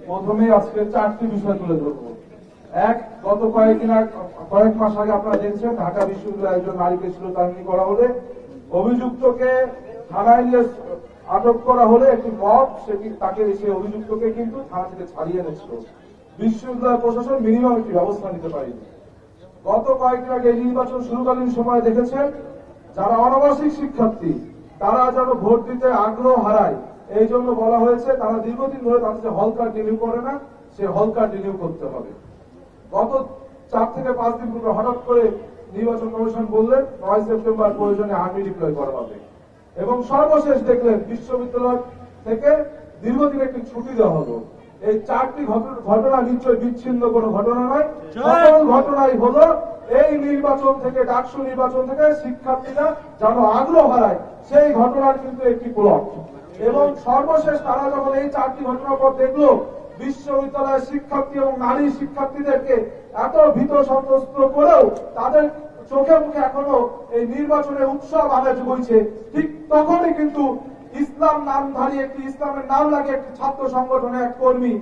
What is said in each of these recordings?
প্রথমে আজকে 4টি বিষয় তুলে ধরবো। এক, গত কয়েক মাস আগে আপনারা দেখছেন ঢাকা বিশ্ববিদ্যালয়ের একজন নারীকে শ্লীলতাহানি করা হলে অভিযুক্তকে থানায় নিয়ে আটক করা হলে একটি মব তাকে সেই অভিযুক্তকে কিন্তু থানা থেকে ছাড়িয়ে এনেছিল। বিশ্ববিদ্যালয় প্রশাসন মিনিমাম একটি ব্যবস্থা নিতে পারেনি। গত কয়েকদিন আগে এই নির্বাচন শুরুকালীন সময়ে দেখেছেন যারা অনাবাসিক শিক্ষার্থী তারা যেন ভোট দিতে আগ্রহ হারায়, এই জন্য বলা হয়েছে তারা দীর্ঘদিন ধরে তাদের যে হল কার্ড রিনিউ করে না, সে হল কার্ড রিনিউ করতে হবে। গত 4 থেকে 5 দিন পূর্বে হঠাৎ করে নির্বাচন কমিশন বললেন 9 সেপ্টেম্বর প্রয়োজনে আর্মি ডিপ্লয় করা হবে এবং সর্বশেষ দেখলেন বিশ্ববিদ্যালয় থেকে দীর্ঘদিন একটি ছুটি দেওয়া হলো। এই 4টি ঘটনা নিশ্চয় বিচ্ছিন্ন কোনো ঘটনা নয়, সকল ঘটনাই হলো এই নির্বাচন থেকে, ডাকসু নির্বাচন থেকে শিক্ষার্থীরা যেন আগ্রহ হারায় সেই ঘটনার কিন্তু একটি প্রলক। এবং সর্বশেষ তারা যখন এই 4টি ঘটনার পর দেখলো বিশ্ববিদ্যালয়ের শিক্ষার্থী এবং নারী শিক্ষার্থীদেরকে এত ভীত সন্ত্রস্ত করেও তাদের চোখে মুখে এখনো এই নির্বাচনের উৎসব আমেজ বইছে, ঠিক তখনই কিন্তু ইসলাম নামধারী ইসলামের নাম লাগে একটি ছাত্র সংগঠনের এক কর্মী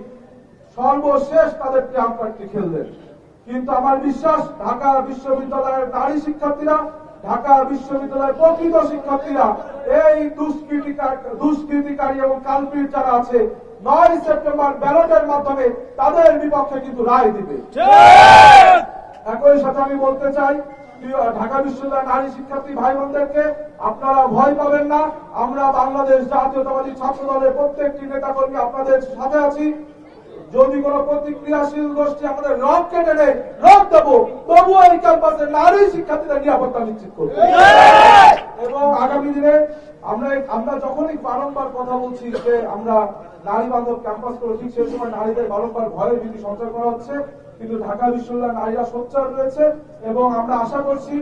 সর্বশেষ তাদের ট্রাম্প কার্ডটি খেললেন। কিন্তু আমার বিশ্বাস ঢাকা বিশ্ববিদ্যালয়ের নারী শিক্ষার্থীরা, ঢাকা বিশ্ববিদ্যালয়ের প্রকৃত শিক্ষার্থীরা এই দুষ্কৃতিকারী এবং কালপিট যারা আছে 9 সেপ্টেম্বর ব্যালটের মাধ্যমে তাদের বিপক্ষে কিন্তু রায় দিবে। একই সাথে আমি বলতে চাই ঢাকা বিশ্ববিদ্যালয়ের নারী শিক্ষার্থী ভাই বোনদেরকে, আপনারা ভয় পাবেন না। আমরা বাংলাদেশ জাতীয়তাবাদী ছাত্র দলের প্রত্যেকটি নেতাকর্মী আপনাদের সাথে আছি। যদি কোন প্রতিক্রিয়াশীল গোষ্ঠী আমাদের রড কেটে নেয়, রড দেবো, তবুও এই ক্যাম্পাসের নারী শিক্ষার্থীদের নিরাপত্তা নিশ্চিত করবো। এবং আগামী দিনে আমরা যখনই বারংবার কথা বলছি যে আমরা নারী বান্ধব ক্যাম্পাস করবো, ঠিক সেই সময় নারীদের বারংবার ভয়ের ভীতি সঞ্চার করা হচ্ছে। কিন্তু ঢাকা বিশ্ববিদ্যালয়ের নারীরা সোচ্চার রয়েছে এবং আমরা আশা করছি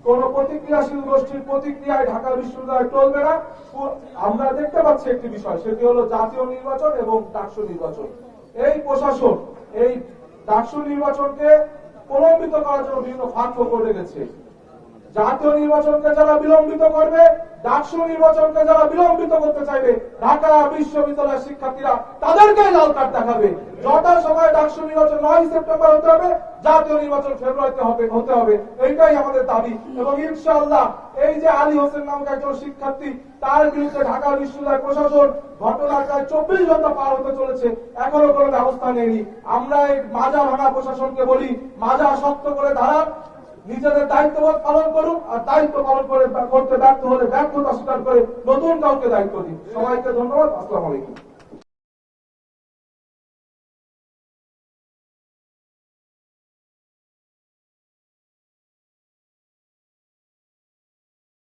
কোন প্রতিক্রিয়াশীল গোষ্ঠীর প্রতিক্রিয়ায় ঢাকা বিশ্ববিদ্যালয় চলবে না। আমরা দেখতে পাচ্ছি একটি বিষয়, সেটি হলো জাতীয় নির্বাচন এবং ডাকসু নির্বাচন। এই প্রশাসন এই ডাকসু নির্বাচনকে প্রলম্বিত করার জন্য বিভিন্ন ফাঁদ করে রেখেছে। জাতীয় নির্বাচনকে যারা বিলম্বিত করবে, ডাকসু নির্বাচনকে যারা বিলম্বিত করতে চাইবে, ঢাকা বিশ্ববিদ্যালয়ের শিক্ষার্থীরা তাদেরকে লাল কার্ড দেখাবে। যথা সময় ডাকসু নির্বাচন 9 সেপ্টেম্বর হতে হবে, জাতীয় নির্বাচন ফেব্রুয়ারিতে হতে হবে, এইটাই আমাদের দাবি। এবং ইনশাআল্লাহ এই যে আলী হোসেন নামক একজন শিক্ষার্থী, তার বিরুদ্ধে ঢাকা বিশ্ববিদ্যালয় প্রশাসন ঘটনার প্রায় 24 ঘন্টা পার হতে চলেছে, এখনো কোনো ব্যবস্থা নেয়নি। আমরা এই মাজা ভাঙা প্রশাসনকে বলি, মাজা শক্ত করে দাঁড়ান, নিজেদের দায়িত্ববোধ পালন করুন, আর দায়িত্ব পালন করতে ব্যর্থ হলে ব্যর্থতা স্বীকার করে নতুন কাউকে দায়িত্ব দিন। সবাইকে ধন্যবাদ। আসসালামু আলাইকুম।